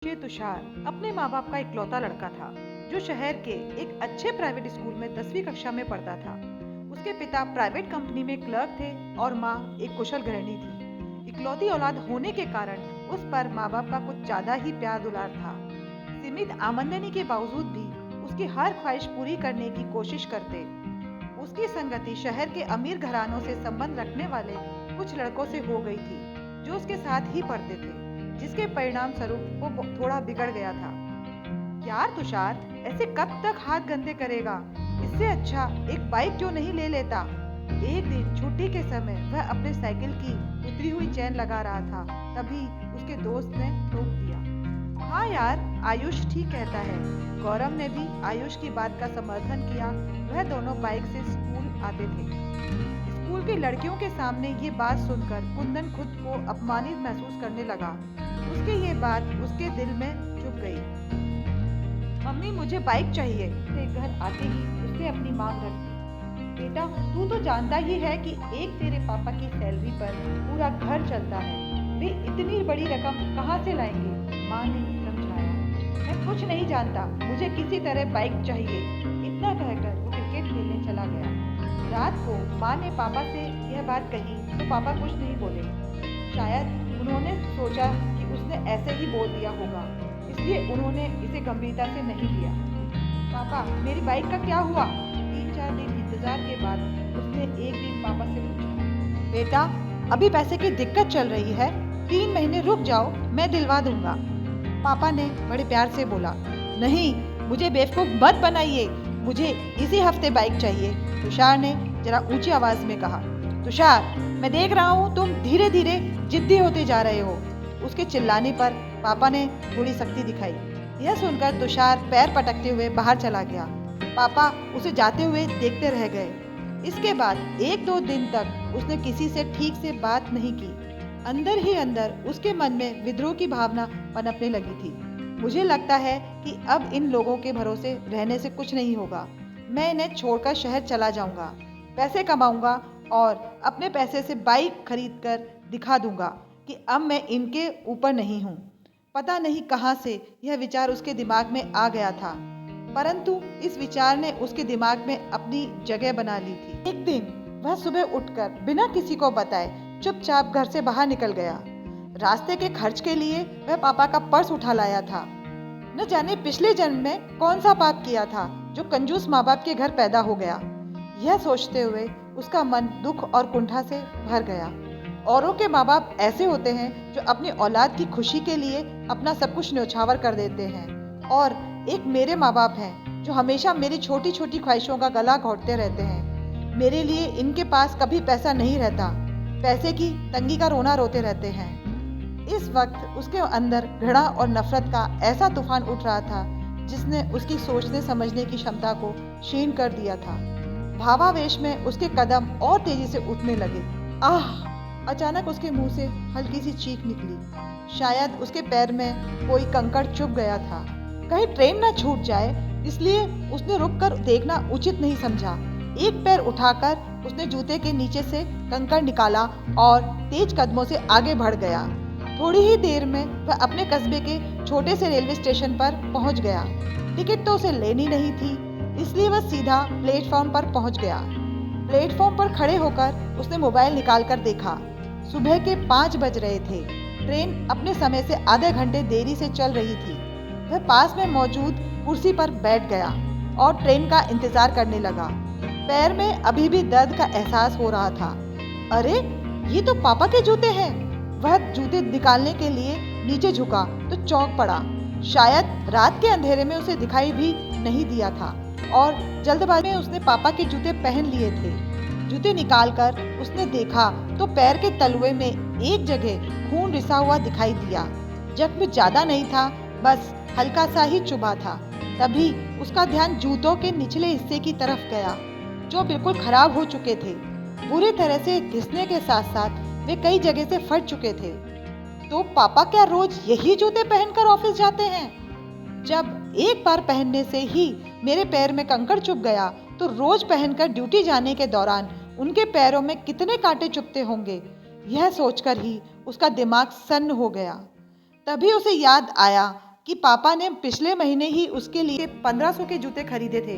तुषार अपने माँ बाप का इकलौता लड़का था जो शहर के एक अच्छे प्राइवेट स्कूल में 10वीं कक्षा में पढ़ता था। उसके पिता प्राइवेट कंपनी में क्लर्क थे और माँ एक कुशल गृहिणी थी। इकलौती औलाद होने के कारण उस पर माँ बाप का कुछ ज्यादा ही प्यार दुलार था। सीमित आमदनी के बावजूद भी उसकी हर ख्वाहिश पूरी करने की कोशिश करते। उसकी संगति शहर के अमीर घरानों से संबंध रखने वाले कुछ लड़कों से हो गई थी जो उसके साथ ही पढ़ते थे, जिसके परिणाम स्वरूप वो थोड़ा बिगड़ गया था। यार तुषार, ऐसे कब तक हाथ गंदे करेगा? इससे अच्छा एक बाइक क्यों नहीं ले लेता? एक दिन छुट्टी के समय वह अपने साइकिल की उतरी हुई चेन लगा रहा था, तभी उसके दोस्त ने टोक दिया। हाँ यार, आयुष ठीक कहता है। गौरव ने भी आयुष की बात का समर्थन किया। वह दोनों बाइक से स्कूल आते थे। स्कूल की लड़कियों के सामने ये बात सुनकर कुंदन खुद को अपमानित महसूस करने लगा। उसकी ये बात उसके दिल में चुभ गई। मम्मी, मुझे बाइक चाहिए। से घर आते ही उसने अपनी मांग रख दी। बेटा, तू तो जानता ही है कि एक तेरे पापा की सैलरी पर पूरा घर चलता है। वे इतनी बड़ी रकम कहाँ से लाएंगे? माँ ने समझाया। मैं कुछ नहीं जानता, मुझे किसी तरह बाइक चाहिए। इतना कहकर वो क्रिकेट खेलने चला गया। रात को माँ ने पापा से यह बात कही तो पापा कुछ नहीं बोले। शायद उन्होंने सोचा कि उसने ऐसे ही बोल दिया होगा, इसलिए उन्होंने इसे गंभीरता से नहीं लिया। पापा, मेरी बाइक का क्या हुआ? 3-4 दिन इंतजार के बाद उसने एक दिन पापा से पूछा। बेटा, अभी पैसे की दिक्कत चल रही है, 3 महीने रुक जाओ, मैं दिलवा दूंगा। पापा ने बड़े प्यार से बोला। नहीं, मुझे बेवकूफ मत बनाइए, मुझे इसी हफ्ते बाइक चाहिए, तुषार ने जरा ऊंची आवाज में कहा। तुषार, मैं देख रहा हूँ तुम धीरे धीरे जिद्दी होते जा रहे हो। उसके चिल्लाने पर पापा ने थोड़ी सख्ती दिखाई। यह सुनकर तुषार पैर पटकते हुए बाहर चला गया। पापा उसे जाते हुए देखते रह गए। इसके बाद 1-2 दिन तक उसने किसी से ठीक से बात नहीं की। अंदर ही अंदर उसके मन में विद्रोह की भावना पनपने लगी थी। मुझे लगता है कि अब इन लोगों के भरोसे रहने से कुछ नहीं होगा। मैं इन्हें छोड़कर शहर चला जाऊंगा, पैसे कमाऊंगा और अपने पैसे से बाइक खरीद कर दिखा दूंगा कि अब मैं इनके ऊपर नहीं हूँ। पता नहीं कहाँ से यह विचार उसके दिमाग में आ गया था, परंतु इस विचार ने उसके दिमाग में अपनी जगह बना ली थी। एक दिन वह सुबह उठकर बिना किसी को बताए चुपचाप घर से बाहर निकल गया। रास्ते के खर्च के लिए वह पापा का पर्स उठा लाया था। न जाने पिछले जन्म में कौन सा पाप किया था जो कंजूस माँ बाप के घर पैदा हो गया। यह सोचते हुए उसका मन दुख और कुंठा से भर गया। औरों के माँ बाप ऐसे होते हैं जो अपनी औलाद की खुशी के लिए अपना सब कुछ न्यौछावर कर देते हैं, और एक मेरे माँ बाप हैं जो हमेशा मेरी छोटी छोटी ख्वाहिशों का गला घोंटते रहते हैं। मेरे लिए इनके पास कभी पैसा नहीं रहता, पैसे की तंगी का रोना रोते रहते हैं। इस वक्त उसके अंदर घृणा और नफरत का ऐसा तूफान उठ रहा था जिसने उसकी सोचने समझने की क्षमता को क्षीण कर दिया था। भावावेश में उसके कदम और तेजी से उठने लगे। आह! अचानक उसके मुंह से हल्की सी चीख निकली। शायद उसके पैर में कोई कंकड़ चुभ गया था। कहीं ट्रेन न छूट जाए, इसलिए उसने रुककर देखना उचित नहीं समझा। एक पैर उठाकर उसने जूते के नीचे से कंकड़ निकाला और तेज कदमों से आगे बढ़ गया। थोड़ी ही देर में वह अपने कस्बे के छोटे से रेलवे स्टेशन पर पहुंच गया। टिकट तो उसे लेनी नहीं थी, इसलिए वह सीधा प्लेटफॉर्म पर पहुंच गया। प्लेटफॉर्म पर खड़े होकर उसने मोबाइल निकालकर देखा। सुबह के 5 बज रहे थे। ट्रेन अपने समय से आधे घंटे देरी से चल रही थी। वह पास में मौजूद कुर्सी पर बैठ गया और ट्रेन का इंतजार करने लगा। पैर में अभी भी दर्द का एहसास हो रहा था। अरे, ये तो पापा के जूते हैं। वह जूते निकालने के लिए नीचे झुका तो चौंक पड़ा। शायद रात के अंधेरे में उसे दिखाई भी नहीं दिया था और जल्दबाजी में उसने पापा के जूते पहन लिए थे। जूते निकालकर उसने देखा तो पैर के तलवे में एक जगह खून रिसा हुआ दिखाई दिया। जख्म ज्यादा नहीं था, बस हल्का सा ही चुभा था। तभी उसका ध्यान जूतों के निचले हिस्से की तरफ गया, जो बिल्कुल खराब हो चुके थे। बुरी तरह से घिसने के साथ साथ वे कई जगह से फट चुके थे। तो पापा क्या रोज यही जूते पहनकर ऑफिस जाते हैं? जब एक बार पहनने से ही मेरे पैर में कंकड़ चुभ गया, तो रोज पहनकर ड्यूटी जाने के दौरान उनके पैरों में कितने कांटे चुभते होंगे। यह सोचकर ही उसका दिमाग सन्न हो गया। तभी उसे याद आया कि पापा ने पिछले महीने ही उसके लिए 1500 के जूते खरीदे थे।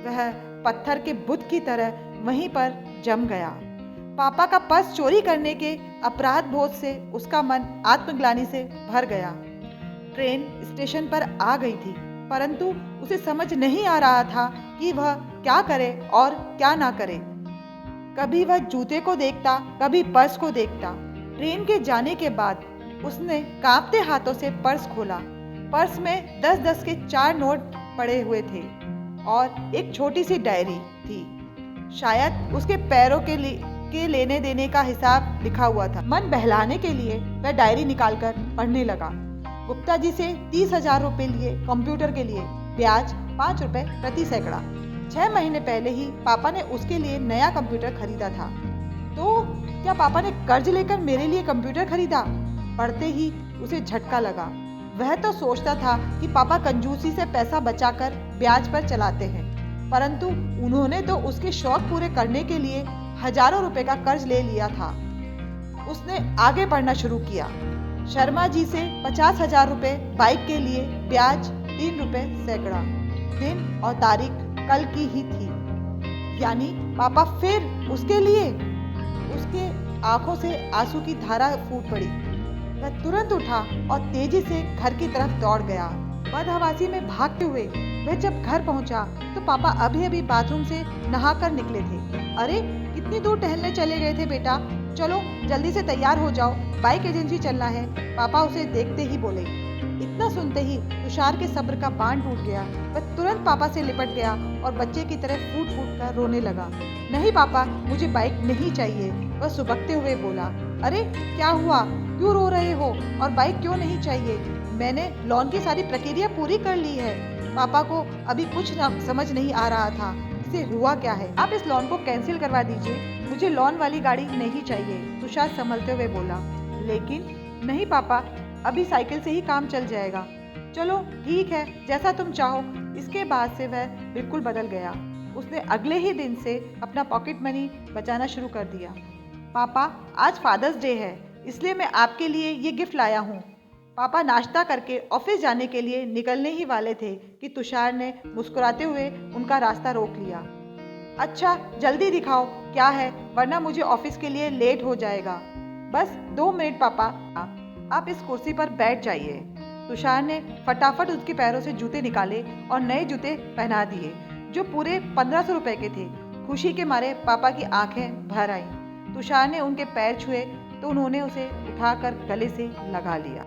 वह पत्थर के बुत की तरह वहीं पर जम गया। पापा का पर्स चोरी करने के अपराध बोध से उसका मन आत्मग्लानि से भर गया। ट्रेन स्टेशन पर आ गई थी, परंतु उसे समझ नहीं आ रहा था कि वह क्या करे और क्या ना करे। कभी वह जूते को देखता, कभी पर्स को देखता। ट्रेन के जाने के बाद उसने कांपते हाथों से पर्स खोला। पर्स में 10-10 के 4 नोट पड़े हुए थे और एक छोटी सी डायरी थी। शायद उसके पैरों के लेने देने का हिसाब लिखा हुआ था। मन बहलाने के लिए वह डायरी निकालकर पढ़ने लगा। गुप्ता जी से 30,000 रुपए लिए कंप्यूटर के लिए, ब्याज 5 रुपए प्रति सैकड़ा। 6 महीने पहले ही पापा ने उसके लिए नया कंप्यूटर खरीदा था। तो क्या पापा ने कर्ज लेकर मेरे लिए कंप्यूटर खरीदा? पढ़ते ही उसे झटका लगा। वह तो सोचता था कि पापा कंजूसी से पैसा बचाकर ब्याज पर चलाते हैं, परंतु उन्होंने तो उसके शौक पूरे करने के लिए हजारों रुपए का कर्ज ले लिया था। उसने आगे बढ़ना शुरू किया। शर्मा जी से 50,000 रुपए बाइक के लिए, ब्याज 3 रुपए सैकड़ा। दिन और तारीख कल की ही थी। यानी पापा फिर उसके लिए। उसके आंखों से आंसू की धारा फूट पड़ी। वह तुरंत उठा और तेजी से घर की तरफ दौड़ गया। बदहवासी में भागते हुए वह जब घर पहुंचा तो पापा अभी अभी बाथरूम से नहाकर निकले थे। अरे, कितनी दूर टहलने चले गए थे बेटा? चलो जल्दी से तैयार हो जाओ, बाइक एजेंसी चलना है, पापा उसे देखते ही बोले। इतना सुनते ही तुषार के सब्र का बांध टूट गया। वह तुरंत पापा से लिपट गया और बच्चे की तरह फूट फूट कर रोने लगा। नहीं पापा, मुझे बाइक नहीं चाहिए, वह सुबकते हुए बोला। अरे क्या हुआ, क्यों रो रहे हो और बाइक क्यों नहीं चाहिए? मैंने लोन की सारी प्रक्रिया पूरी कर ली है। पापा को अभी कुछ समझ नहीं आ रहा था इसे हुआ क्या है। आप इस लोन को कैंसिल करवा दीजिए, मुझे लोन वाली गाड़ी नहीं चाहिए, तुषार संभलते हुए बोला। लेकिन नहीं पापा, अभी साइकिल से ही काम चल जाएगा। चलो ठीक है, जैसा तुम चाहो। इसके बाद से वह बिल्कुल बदल गया। उसने अगले ही दिन से अपना पॉकेट मनी बचाना शुरू कर दिया। पापा, आज फादर्स डे है, इसलिए मैं आपके लिए ये गिफ्ट लाया हूँ। पापा नाश्ता करके ऑफिस जाने के लिए निकलने ही वाले थे कि तुषार ने मुस्कुराते हुए उनका रास्ता रोक लिया। अच्छा, जल्दी दिखाओ क्या है, वरना मुझे ऑफिस के लिए लेट हो जाएगा। बस 2 मिनट पापा, आप इस कुर्सी पर बैठ जाइए। तुषार ने फटाफट उसके पैरों से जूते निकाले और नए जूते पहना दिए, जो पूरे 1500 रुपए के थे। खुशी के मारे पापा की आंखें भर आईं। तुषार ने उनके पैर छुए तो उन्होंने उसे उठाकर गले से लगा लिया।